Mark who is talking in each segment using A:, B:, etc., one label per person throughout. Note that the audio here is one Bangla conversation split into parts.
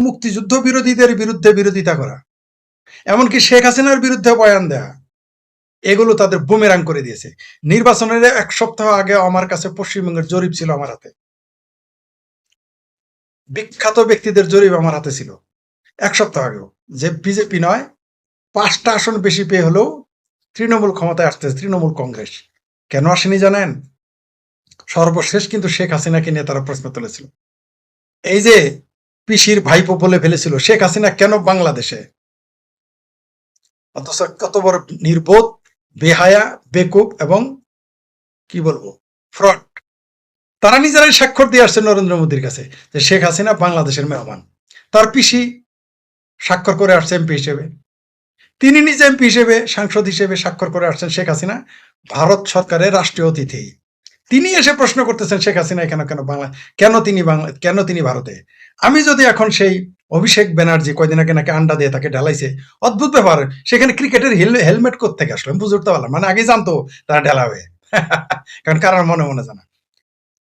A: মুক্তিযুদ্ধ বিরোধীদের বিরুদ্ধে বিরোধিতা করা, এমনকি শেখ হাসিনার বিরুদ্ধে বয়ান দেয়া, এগুলো তাদের বুমেরাং করে দিয়েছে। নির্বাচনের 1 সপ্তাহ আগে আমার কাছে পশ্চিমবঙ্গের জরিপ ছিল আমার হাতে, বিখ্যাত ব্যক্তিদের জরিপ আমার হাতে ছিল 1 সপ্তাহ আগেও, যে বিজেপি নয় 5টা আসন বেশি পেয়ে হলেও তৃণমূল ক্ষমতায় আসতেছে, তৃণমূল কংগ্রেস। কেন আসেনি জানেন? সর্বশেষ কিন্তু শেখ হাসিনাকে নিয়ে তারা প্রশ্ন তুলেছিল। এই যে পিসির ভাইপো বলে ফেলেছিল শেখ হাসিনা কেন বাংলাদেশে, অথচ কত বড় নির্বোধ, বেহায়া, বেকুব এবং কি বলবো ফ্রড। তারা নিজেরাই স্বাক্ষর দিয়ে আসছে নরেন্দ্র মোদীর কাছে যে শেখ হাসিনা বাংলাদেশের মেহমান। তার পিসি স্বাক্ষর করে আসছে এমপি হিসেবে, তিনি নিজে এমপি হিসেবে, সাংসদ হিসেবে স্বাক্ষর করে আসছেন শেখ হাসিনা ভারত সরকারের রাষ্ট্রীয় অতিথি। তিনি এসে প্রশ্ন করতেছেন শেখ হাসিনা কেন তিনি ভারতে। আমি যদি এখন সেই অভিষেক ব্যানার্জি কয়দিন আগে নাকি আন্ডা দিয়ে তাকে ঢালাইছে, অদ্ভুত ব্যাপার, সেখানে ক্রিকেটের হেলমেট কোত্থেকে আসলো আমি বুঝে উঠতে পারলাম, মানে আগে জানতো তারা ঢেলাবে কারণ কারোর মনে মনে জানা।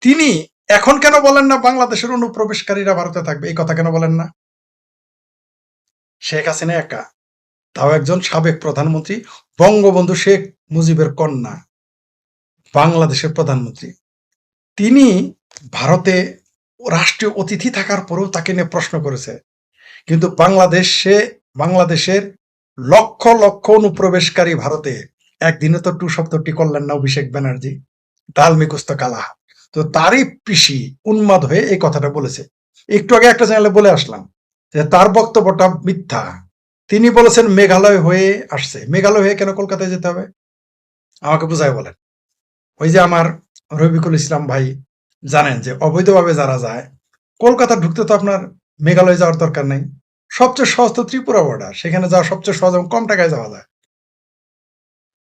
A: তিনি এখন কেন বলেন না বাংলাদেশের অনুপ্রবেশকারীরা ভারতে থাকবে, এই কথা কেন বলেন না? শেখ হাসিনা একা, তাও একজন সাবেক প্রধানমন্ত্রী, বঙ্গবন্ধু শেখ মুজিবের কন্যা, বাংলাদেশের প্রধানমন্ত্রী, তিনি ভারতে রাষ্ট্রীয় অতিথি থাকার পরেও তাকে নিয়ে প্রশ্ন করেছে। কিন্তু বাংলাদেশের লক্ষ লক্ষ অনুপ্রবেশকারী ভারতে একদিনে তো টু শব্দটি করলেন না অভিষেক ব্যানার্জি, দাল মিকুস্ত কালা। তো তারই পিসি উন্মাদ হয়ে এই কথাটা বলেছে। একটু আগে একটা চ্যানেলে বলে আসলাম যে তার বক্তব্যটা মিথ্যা। তিনি বলেছেন মেঘালয় হয়ে আসছে। মেঘালয় হয়ে কেন কলকাতায় যেতে হবে আমাকে বুঝায় বলেন। ওই যে আমার রফিকুল ইসলাম ভাই জানেন যে অবৈধভাবে যারা যায় কলকাতা ঢুকতে তো আপনার মেঘালয় যাওয়ার দরকার নেই, সবচেয়ে সহজ তো ত্রিপুরা বর্ডার, সেখানে যাওয়া সবচেয়ে সহজ এবং কম টাকায় যাওয়া যায়।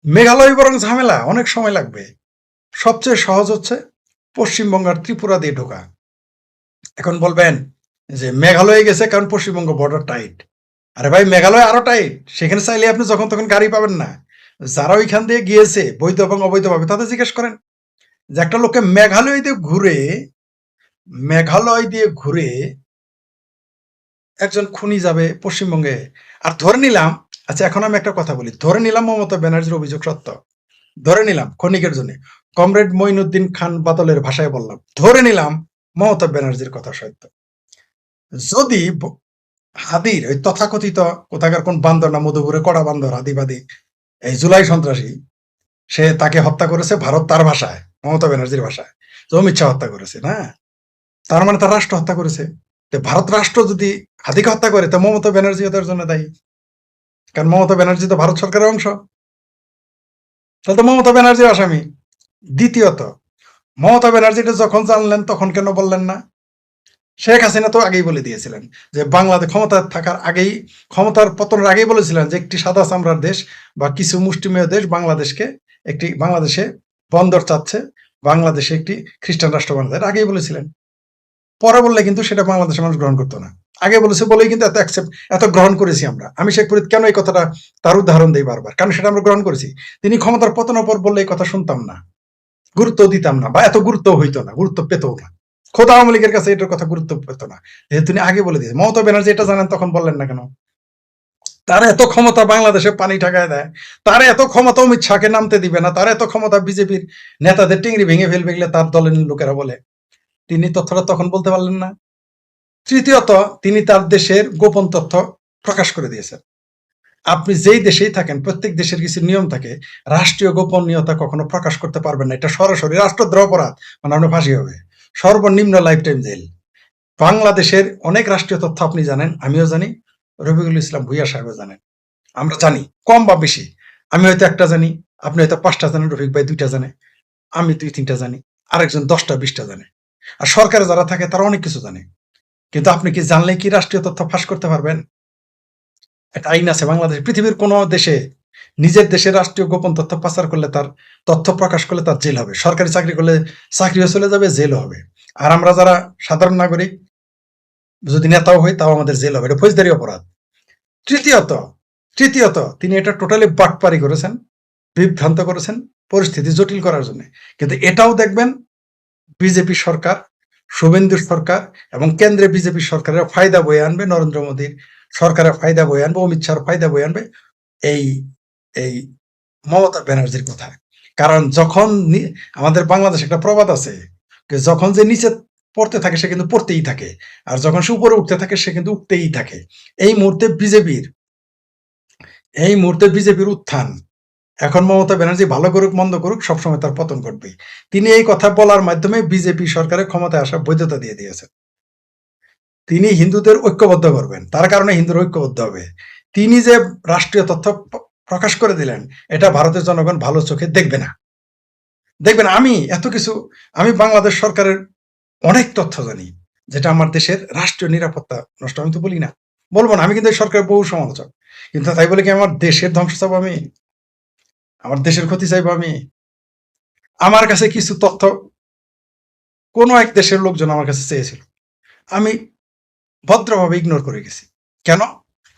A: মেঘালয় বরং ঝামেলা, অনেক সময় লাগবে। সবচেয়ে সহজ হচ্ছে পশ্চিমবঙ্গ আর ত্রিপুরা দিয়ে ঢোকা। এখন বলবেন যে মেঘালয়ে গেছে কারণ পশ্চিমবঙ্গ বর্ডার টাইট। আরে ভাই মেঘালয় আরো টাইট, সেখানে চাইলে আপনি যখন তখন গাড়ি পাবেন না। যারা ওইখান দিয়ে গিয়েছে বৈধ এবং অবৈধভাবে তাদের জিজ্ঞেস করেন। যে একটা লোককে মেঘালয় দিয়ে ঘুরে একজন খুনি যাবে পশ্চিমবঙ্গে। আর ধরে নিলাম, আচ্ছা এখন আমি একটা কথা বলি, ধরে নিলাম মমতা ব্যানার্জির অভিযোগ সত্য, ধরে নিলাম ক্ষণিকের জন্য, কমরেড মঈনুদ্দিন খান বাদলের ভাষায় বললাম, ধরে নিলাম মমতা ব্যানার্জির কথা সত্য। যদি হাদির ওই তথাকথিত কোথাকার কোন বান্দর না মধুপুরে কড়া বান্দর হাদিবাদী এই জুলাই সন্ত্রাসী, সে তাকে হত্যা করেছে ভারত তার ভাষায়, মমতা ব্যানার্জির ভাষায় অমিত শাহ হত্যা করেছে না, তার মানে তার রাষ্ট্র হত্যা করেছে। ভারত রাষ্ট্র যদি হাদিকে হত্যা করে তা মমতা ব্যানার্জি তার জন্য দায়ী, কারণ মমতা ব্যানার্জি তো ভারত সরকারের অংশ, তাহলে তো মমতা ব্যানার্জির আসামি। দ্বিতীয়ত, মমতা ব্যানার্জিটা যখন জানলেন তখন কেন বললেন না? শেখ হাসিনা তো আগেই বলে দিয়েছিলেন যে বাংলাদেশ ক্ষমতার পতনের আগেই বলেছিলেন যে একটি সাদা চামড়ার দেশ বা কিছু মুষ্টিমেয় দেশ বাংলাদেশে বন্দর চাচ্ছে, বাংলাদেশে একটি খ্রিস্টান রাষ্ট্র বানাতে, আগেই বলেছিলেন। পরে বললে কিন্তু সেটা বাংলাদেশের মানুষ গ্রহণ করতো না। আগে বলেছে বলেই কিন্তু এত গ্রহণ করেছি আমরা। আমি শেখ ফরিদ কেন এই কথাটা তার উদাহরণ দেই বারবার, কারণ সেটা আমরা গ্রহণ করেছি। তিনি ক্ষমতার পতনের পর বললে এই কথা শুনতাম না, গুরুত্ব দিতাম না, বা এত গুরুত্ব হইতো না, গুরুত্ব পেতও না। খোদ আওয়ামী লীগের কাছে এটার কথা গুরুত্ব পেত না, যেহেতু তিনি আগে বলে দিয়েছেন। মমতা ব্যানার্জি এটা জানেন, তখন বললেন না কেন? তার এত ক্ষমতা বাংলাদেশে পানি ঠাকায় দেয়, তার এত ক্ষমতা অমিত শাহকে নামতে দিবে না, তার এত ক্ষমতা বিজেপির নেতাদের টিংরি ভেঙে ফেলবে গেলে তার দলের লোকেরা বলে, তিনি তথ্যটা তখন বলতে পারলেন না। তৃতীয়ত, তিনি তার দেশের গোপন তথ্য প্রকাশ করে দিয়েছেন। আপনি যেই দেশেই থাকেন প্রত্যেক দেশের কিছু নিয়ম থাকে, রাষ্ট্রীয় গোপনীয়তা কখনো প্রকাশ করতে পারবেন না, এটা সরাসরি রাষ্ট্রদ্রোহ অপরাধ, মানে আপনার ফাঁসি হবে, সর্বনিম্ন লাইফ টাইম জেল। বাংলাদেশের অনেক রাষ্ট্রীয় তথ্য আপনি জানেন, আমিও জানি, রফিকুল ইসলাম ভুইয়া সাহেবও জানেন, আমরা জানি কম বা বেশি। আমি হয়তো একটা জানি, আপনি হয়তো 5টা জানেন, রফিক ভাই 2টা জানে, আমি 2-3টা জানি, আরেকজন 10টা 20টা জানে। আর সরকারে যারা থাকে তারা অনেক কিছু জানে। কিন্তু আপনি কি জানলে কি রাষ্ট্রীয় তথ্য ফাঁস করতে পারবেন? একটা আইন আছে বাংলাদেশ, পৃথিবীর কোন দেশে নিজের দেশের রাষ্ট্রীয় গোপন তথ্য পাচার করলে, তার তথ্য প্রকাশ করলে তার জেল হবে, সরকারি চাকরি করলে চাকরিও চলে যাবে, জেলও হবে। আর আমরা যারা সাধারণ নাগরিক যদি নেতাও হই তাও আমাদের জেল হবে, এটা ফৌজদারি অপরাধ। তৃতীয়ত তিনি এটা টোটালি বাটপারি করেছেন, বিভ্রান্ত করেছেন পরিস্থিতি জটিল করার জন্য। কিন্তু এটাও দেখবেন বিজেপি সরকার শুভেন্দুর সরকার এবং কেন্দ্রে বিজেপি সরকারের ফায়দা বয়ে আনবে, নরেন্দ্র মোদীর সরকারের ফায়দা বয়ে আনবে, অমিত শাহর ফায়দা বয়ে আনবে এই এই মমতা ব্যানার্জির কথা। কারণ যখন আমাদের বাংলাদেশে একটা প্রবাদ আছে, যখন যে নিচে পড়তে থাকে সে কিন্তু পড়তেই থাকে, আর যখন সে উপরে উঠতে থাকে সে কিন্তু উঠতেই থাকে। এই মুহূর্তে বিজেপির উত্থান। এখন মমতা ব্যানার্জি ভালো করুক মন্দ করুক সবসময় তার পতন ঘটবে। তিনি এই কথা বলার মাধ্যমে বিজেপি সরকারের ক্ষমতায় আসা বৈধতা দিয়ে দিয়েছেন। তিনি হিন্দুদের ঐক্যবদ্ধ করবেন, তার কারণে হিন্দুরা ঐক্যবদ্ধ হবে। তিনি যে রাষ্ট্রীয় তথ্য প্রকাশ করে দিলেন, এটা ভারতের জনগণ ভালো চোখে দেখবে না। দেখবেন আমি বাংলাদেশ সরকারের অনেক তথ্য জানি, যেটা আমার দেশের রাষ্ট্রীয় নিরাপত্তা নষ্ট। আমি তো বলি না, বলবো না, আমি কিন্তু এই সরকারের বহু সমালোচক, কিন্তু তাই বলে কি আমার দেশের ধ্বংস চাবো আমি? আমার দেশের ক্ষতি চাইবো আমি? আমার কাছে কিছু তথ্য কোনো এক দেশের লোকজন আমার কাছে চেয়েছিল, আমি ভদ্রভাবে ইগনোর করে গেছি। কেন?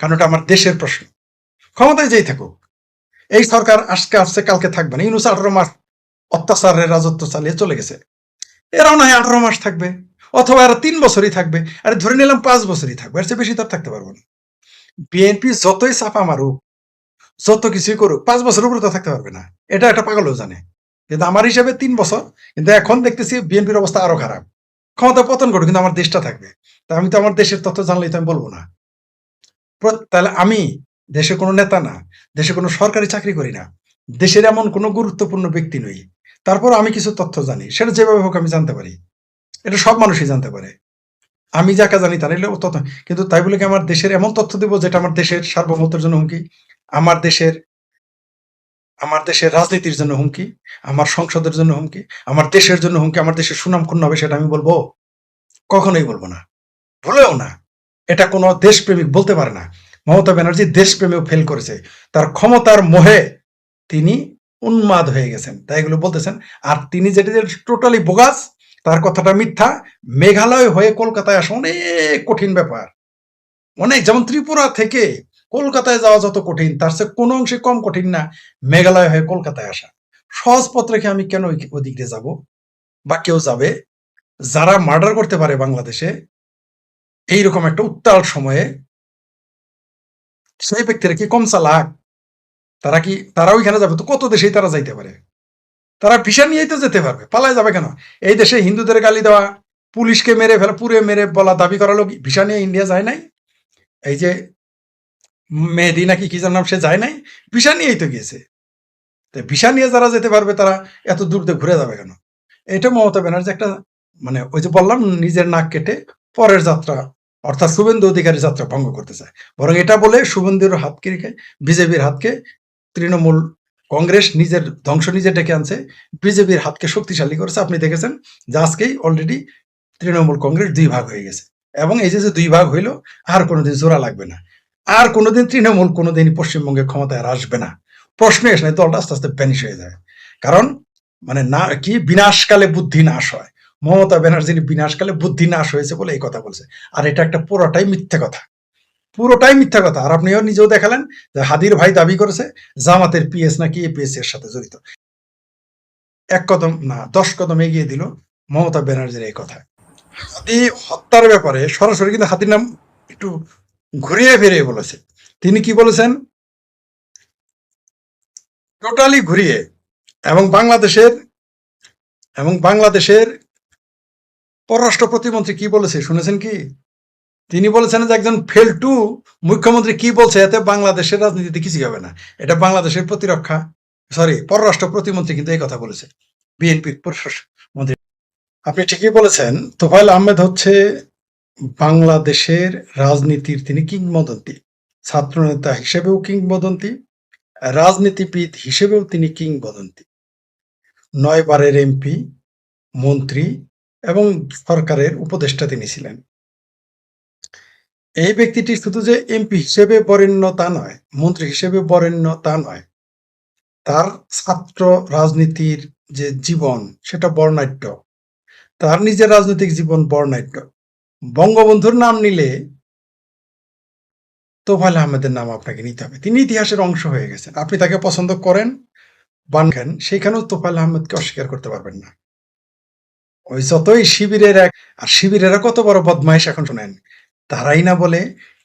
A: কারণ ওটা আমার দেশের প্রশ্ন। ক্ষমতায় যেই থাকুক, এই সরকার আজকে আসছে কালকে থাকবে না। ইউনূস 18 মাস অত্যাচারের রাজত্ব চালিয়ে চলে গেছে, এরাও না হয় 18 মাস থাকবে, অথবা এরা 3 বছরই থাকবে, আরে ধরে নিলাম 5 বছরই থাকবে, এর চেয়ে বেশি তো আর থাকতে পারবো না। বিএনপি যতই চাপা মারুক, যত কিছুই করুক, 5 বছরের উপরে তো থাকতে পারবে না, এটা একটা পাগলও জানে। কিন্তু আমার হিসাবে 3 বছর, কিন্তু এখন দেখতেছি বিএনপির অবস্থা আরো খারাপ। ক্ষমতা পতন করুক, কিন্তু আমার দেশটা থাকবে। তা আমি তো আমার দেশের তথ্য জানলেই তো আমি বলবো না। তাহলে আমি দেশে কোনো নেতা না, দেশে কোনো সরকারি চাকরি করি না, দেশের এমন কোনো গুরুত্বপূর্ণ ব্যক্তি নই, তারপর আমি কিছু তথ্য জানি, সেটা যেভাবে হোক আমি জানতে পারি। এটা সব মানুষই জানতে পারে। আমি যাকে জানি তার এলে তথ্য, কিন্তু তাই বলে কি আমার দেশের এমন তথ্য দেব যেটা আমার দেশের সার্বভৌমত্বের জন্য হুমকি, আমার দেশের রাজনীতির জন্য হুমকি, আমার সংসদের জন্য হুমকি, আমার দেশের জন্য হুমকি, আমার দেশের সুনাম ক্ষুণ্ণ হবে, সেটা আমি বলবো? কখনোই বলবো না, ভুলেও না। এটা কোনো দেশপ্রেমিক বলতে পারে না। মমতা ব্যানার্জি দেশপ্রেমেও ফেল করেছে, তার ক্ষমতার মোহে তিনি উন্মাদ হয়ে গেছেন, তাই এগুলো বলতেছেন। আর তিনি যেটা টোটালি বোগাস, তার কথাটা মিথ্যা। মেঘালয় হয়ে কলকাতায় আসা অনেক কঠিন ব্যাপার, অনেক। যেমন ত্রিপুরা থেকে কলকাতায় যাওয়া যত কঠিন, তার চেয়ে কোনো অংশে কম কঠিন না মেঘালয় হয়ে কলকাতায় আসা। সহজ পথ রেখে আমি কেন ওদিক দিয়ে যাব, বা কেউ যাবে? যারা মার্ডার করতে পারে বাংলাদেশে এইরকম একটা উত্তাল সময়ে, সেই ব্যক্তিরা কি কম চালাক? তারা ওইখানে যাবে তো কত দেশেই তারা যাইতে পারে, তারা ভিসা নিয়েই তো যেতে পারবে, পালায় যাবে কেন? এই দেশে হিন্দুদের গালি দেওয়া, পুলিশকে মেরে ফেলা, পুরে মেরে বলা, দাবি করা লোক ভিসা নিয়ে ইন্ডিয়া যায় নাই। এই যে মেহেদি নাকি কি যার নাম, সে যায় নাই, ভিসা নিয়েই তো গিয়েছে। ভিসা নিয়ে যারা যেতে পারবে তারা এত দূর দিয়ে ঘুরে যাবে কেন? এটা মমতা ব্যানার্জি একটা, মানে ওই যে বললাম, নিজের নাক কেটে পরের যাত্রা, অর্থাৎ শুভেন্দু অধিকারীর যাত্রা ভঙ্গ করতে চায়। বরং এটা বলে শুভেন্দুর হাতকে রেখে বিজেপির হাতকে, তৃণমূল কংগ্রেস নিজের ধ্বংস নিজে ডেকে আনছে, বিজেপির হাতকে শক্তিশালী করেছে। আপনি দেখেছেন যে আজকেই অলরেডি তৃণমূল কংগ্রেস 2 ভাগ হয়ে গেছে, এবং এই যে 2 ভাগ হইল, আর কোনোদিন জোড়া লাগবে না, আর কোনোদিন তৃণমূল কোনোদিনই পশ্চিমবঙ্গের ক্ষমতায় আর আসবে না। প্রশ্ন এসে নাই, দলটা আস্তে আস্তে ভ্যানিশ হয়ে যায়। কারণ মানে না কি, বিনাশকালে বুদ্ধি নাশ হয়। মমতা ব্যানার্জির বিনাশকালে বুদ্ধি নাশ হয়েছে বলে এই কথা বলছে। আর এটা একটা পুরোটাই মিথ্যে কথা, পুরোটাই মিথ্যা কথা। আর আপনিও নিজেও দেখালেন যে হাদির ভাই দাবি করেছে জামাতের পিএস নাকি এপিএস এর সাথে জড়িত। 1 কদম না 10 কদম এগিয়ে দিল মমতা ব্যানার্জির এই কথা। হাদি হত্যার ব্যাপারে সরাসরি কিন্তু হাদির নাম একটু ঘুরিয়ে ফিরিয়ে বলেছে। তিনি কি বলেছেন? টোটালি ঘুরিয়ে। এবং বাংলাদেশের পররাষ্ট্র প্রতিমন্ত্রী কি বলেছে শুনেছেন কি? তিনি বলেছেন যে একজন ফেলটু মুখ্যমন্ত্রী কি বলছে এতে বাংলাদেশের রাজনীতিতে কিছুই হবে না। এটা বাংলাদেশের পররাষ্ট্র প্রতিমন্ত্রী কিন্তু এই কথা বলেছে, বিএনপির পররাষ্ট্র মন্ত্রী। আপনি ঠিকই বলেছেন, তোফায়েল আহমেদ হচ্ছে বাংলাদেশের রাজনীতির তিনি কিংবদন্তি। ছাত্রনেতা হিসেবেও কিংবদন্তি, রাজনীতিবিদ হিসেবেও তিনি কিংবদন্তি। 9 বারের এমপি, মন্ত্রী এবং সরকারের উপদেষ্টা তিনি ছিলেন। এই ব্যক্তিটি শুধু যে এমপি হিসেবে বরেণ্য তা নয়, মন্ত্রী হিসেবে বরেণ্য তা নয়, তার ছাত্র রাজনীতির যে জীবন সেটা বর্ণাঢ্য, তার নিজের রাজনৈতিক জীবন বর্ণাঢ্য। বঙ্গবন্ধুর নাম নিলে তোফায়েল আহমেদের নাম আপনাকে নিতে হবে, তিনি ইতিহাসের অংশ হয়ে গেছেন। আপনি তাকে পছন্দ করেন সেখানেও তোফায়েল আহমেদকে অস্বীকার করতে পারবেন না। ওই যতই শিবিরের আর শিবিরেরা কত বড় বদমাইশ এখন শোনেন, তারাই না বলে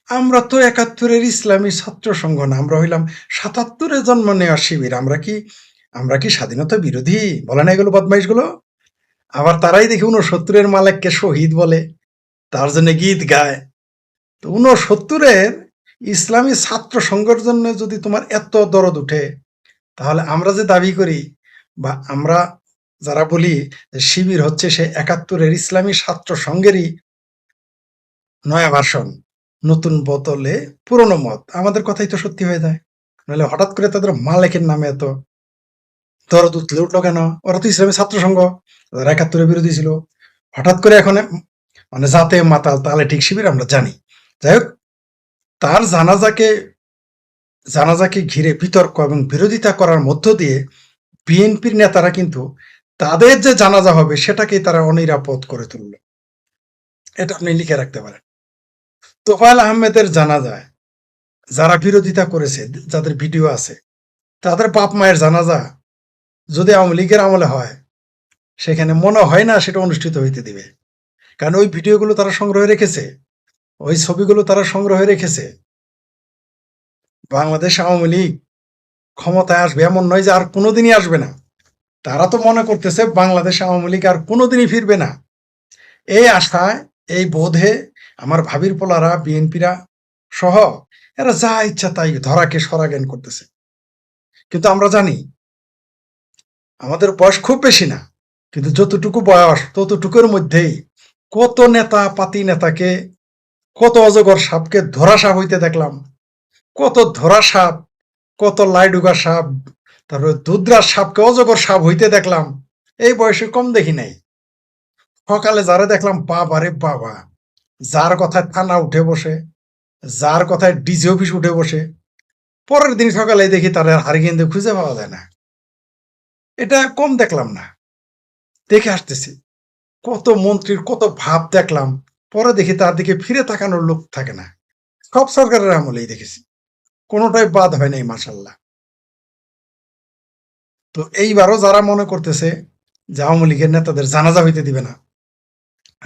A: আমরা তো ৭১-এর ইসলামী ছাত্র সংঘ না, আমরা হইলাম ৭৭-এ জন্ম নেওয়া শিবির, আমরা কি স্বাধীনতা বিরোধী? বলে না এগুলো বদমাইশগুলো? আবার তারাই দেখি ৬৯-এর মালেককে শহীদ বলে, তার জন্য গীত গায়। তো ৬৯-এর ইসলামী ছাত্র সংঘের জন্য যদি তোমার এত দরদ উঠে, তাহলে আমরা যে দাবি করি বা আমরা যারা বলি যে শিবির হচ্ছে সে ৭১-এর ইসলামী ছাত্র সংঘেরই নয়া ভার্সন, নতুন বোতলে পুরনো মদ, আমাদের কথাই তো সত্যি হয়ে যায়। নাহলে হঠাৎ করে তাদের মালেকের নামে এত দরদ উঠলে উঠলো কেন? ওরা তো ইসলামী ছাত্র সংঘ, তারা ৭১-এর বিরোধী ছিল। হঠাৎ করে এখন মানে জাতে মাতাল তাহলে ঠিক শিবির আমরা জানি। যাই হোক, তার জানাজাকে ঘিরে বিতর্ক এবং বিরোধিতা করার মধ্য দিয়ে বিএনপির নেতারা কিন্তু তাদের যে জানাজা হবে সেটাকেই তারা অনিরাপদ করে তুলল। এটা আপনি লিখে রাখতে পারেন। তোফায়েল আহমেদের জানাজায় যারা বিরোধিতা করেছে, যাদের ভিডিও আছে, তাদের বাপ মায়ের জানাজা যদি আওয়ামী লীগের আমলে হয়, সেখানে মনে হয় না সেটা অনুষ্ঠিত হইতে দিবে। কারণ ওই ভিডিওগুলো তারা সংগ্রহে রেখেছে, ওই ছবিগুলো তারা সংগ্রহে রেখেছে। বাংলাদেশ আওয়ামী লীগ ক্ষমতায় আসবে এমন নয় যে আর কোনোদিনই আসবে না। তারা তো মনে করতেছে বাংলাদেশ আওয়ামী লীগ আর কোনোদিনই ফিরবে না। এই আশায়, এই বোধে আমার ভাবির পোলারা, বিএনপিরা সহ এরা যা ইচ্ছা তাই ধরাকে সরা জ্ঞান করতেছে। কিন্তু আমরা জানি আমাদের বয়স খুব বেশি না, কিন্তু যতটুকু বয়স ততটুকুর মধ্যেই কত নেতা পাতি নেতাকে, কত অজগর সাপকে ধরা সাপ হইতে দেখলাম, কত ধরা সাপ, কত লাইডুগা সাপ, তারপরে দুধরাজ সাপকে অজগর সাপ হইতে দেখলাম। এই বয়সে কম দেখি নাই। সকালে যারা দেখলাম, বাবারে বাবা, যার কথায় থানা উঠে বসে, যার কথায় ডিজি অফিস উঠে বসে, পরের দিন সকালে দেখি তার হারিকেন খুঁজে পাওয়া যায় না। এটা কম দেখলাম না, দেখে আসতেছি। কত মন্ত্রীর কত ভাব দেখলাম, পরে দেখি তার দিকে ফিরে তাকানোর লোক থাকে না। সব সরকারের আমলেই দেখেছি, কোনোটাই বাদ হয় নাই, মাশাল্লাহ। তো এইবারও যারা মনে করতেছে যে আওয়ামী লীগের নেতাদের জানাজা হইতে দিবে না,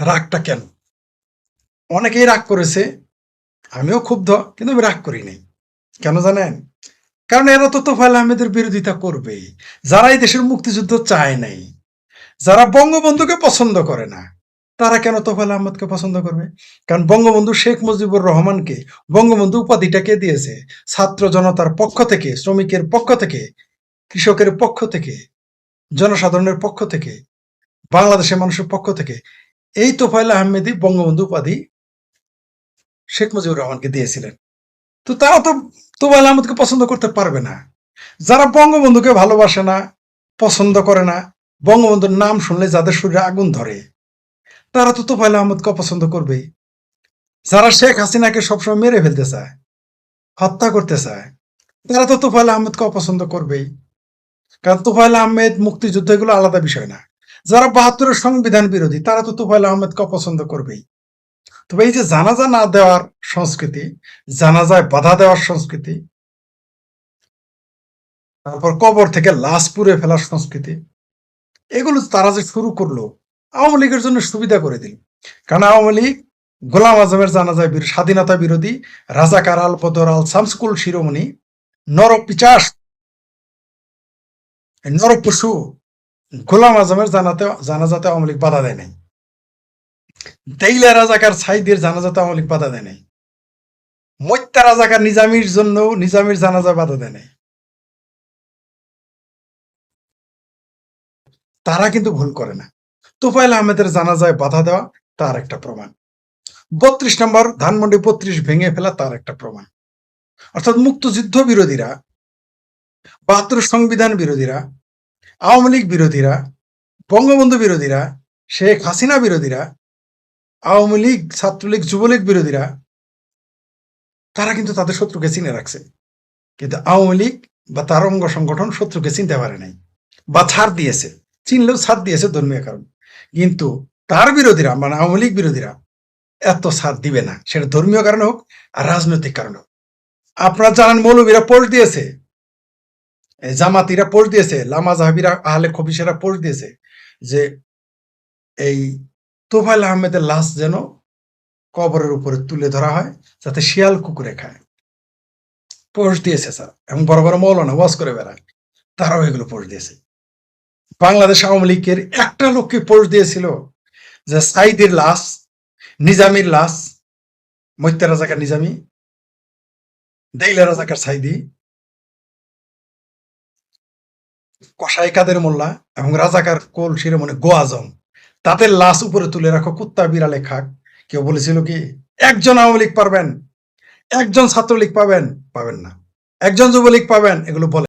A: রাগটা কেন? অনেকেই রাগ করেছে, আমিও ক্ষুব্ধ, কিন্তু আমি রাগ করি নাই। কেন জানেন? কারণ এরা তো তোফায়েল আহমেদের বিরোধিতা করবেই। যারা এই দেশের মুক্তিযুদ্ধ চায় নাই, যারা বঙ্গবন্ধুকে পছন্দ করে না, তারা কেন তোফায়েল আহমেদকে পছন্দ করবে? কারণ বঙ্গবন্ধু শেখ মুজিবুর রহমানকে বঙ্গবন্ধু উপাধিটা কে দিয়েছে? ছাত্র জনতার পক্ষ থেকে, শ্রমিকের পক্ষ থেকে, কৃষকের পক্ষ থেকে, জনসাধারণের পক্ষ থেকে, বাংলাদেশের মানুষের পক্ষ থেকে এই তোফায়েল আহমেদই বঙ্গবন্ধু উপাধি শেখ মুজিবুর রহমানকে দিয়েছিলেন। তো তারা তো তোফায়েল আহমেদকে পছন্দ করতে পারবে না। যারা বঙ্গবন্ধুকে ভালোবাসে না, পছন্দ করে না, বঙ্গবন্ধুর নাম শুনলে যাদের শরীরে আগুন ধরে, তারা তো তোফায়েল আহমেদকে অপছন্দ করবেই। যারা শেখ হাসিনাকে সবসময় মেরে ফেলতে চায়, হত্যা করতে চায়, তারা তো তোফায়েল আহমেদকে অপছন্দ করবেই। কারণ তোফায়েল আহমেদ, মুক্তিযুদ্ধ এগুলো আলাদা বিষয় না। যারা ৭২-এর সংবিধান বিরোধী, তারা তো তোফায়েল আহমেদকে অপছন্দ করবেই। তবে এই যে জানাজা না দেওয়ার সংস্কৃতি, জানাজায় বাধা দেওয়ার সংস্কৃতি, তারপর কবর থেকে লাশ পুড়ে ফেলার সংস্কৃতি, এগুলো তারা যে শুরু করলো, আওয়ামী লীগের জন্য সুবিধা করে দিল। কারণ আওয়ামী লীগ গোলাম আজমের জানাজায় স্বাধীনতা বিরোধী রাজাকার আল বদর আল শামসুল শিরোমণি নরপিচাস, নরপশু গোলাম আজমের জানাজাতে আওয়ামী লীগ বাধা দেয় নাই। দেইলা রাজাকার সাইদের জানাজাতে আওয়ামী লীগ বাধা দেয় নাই। মত্যা রাজাকার নিজামীর জন্য নিজামীর জানাজা বাধা দেয় নাই। তারা কিন্তু ভুল করে না। তোফায়েল আহমেদের জানাজায় বাধা দেওয়া তার একটা প্রমাণ। ৩২ নম্বর ধানমন্ডি ৩২ ভেঙে ফেলা তার একটা প্রমাণ। অর্থাৎ মুক্তিযুদ্ধ বিরোধীরা, ৭২ সংবিধান বিরোধীরা, আওয়ামী লীগ বিরোধীরা, বঙ্গবন্ধু বিরোধীরা, শেখ হাসিনা বিরোধীরা, আওয়ামী লীগ, ছাত্রলীগ, যুবলীগ বিরোধীরা, তারা কিন্তু তাদের শত্রুকে চিনে রাখছে। কিন্তু আওয়ামী লীগ বা তার অঙ্গ সংগঠন শত্রুকে চিনতে পারে নাই, বা ছাড় দিয়েছে, চিনলেও ছাড় দিয়েছে ধর্মীয় কারণ। কিন্তু তার বিরোধীরা, মানে আওয়ামী লীগ বিরোধীরা এত ছাড় দিবে না, সেটা ধর্মীয় কারণে হোক আর রাজনৈতিক কারণে হোক। আপনারা জানেন মৌলবীরা পোস্ট দিয়েছে, জামাতিরা পোস্ট দিয়েছে, লামা জাহাবিরা, আহলে খবিসেরা পোস্ট দিয়েছে যে এই তোফায়েল আহমেদের লাশ যেন কবরের উপরে তুলে ধরা হয় যাতে শিয়াল কুকুরে খায়। পোস্ট দিয়েছে স্যার, এবং বড় বড় মৌলানা ওয়াজ করে বেড়ায়, তারাও এগুলো পোস্ট দিয়েছে। বাংলাদেশ আওয়ামী লীগের একটা লোককে পোস্ট দিয়েছিল যে সাইদের লাশ, নিজামীর লাশ, মৈত্য রাজাকার নিজামী, দেইলা রাজাকার সাইদি, কসাই কাদের মোল্লা এবং রাজাকার কোল শিরোমণি গোয়াজম, তাদের লাশ উপরে তুলে রাখো, কুত্তা বিড়ালে খাক। কেউ বলেছিল কি একজন আওয়ামী লীগ পারবেন, একজন ছাত্রলীগ পাবেন? পাবেন না। একজন যুবলীগ পাবেন? এগুলো বলে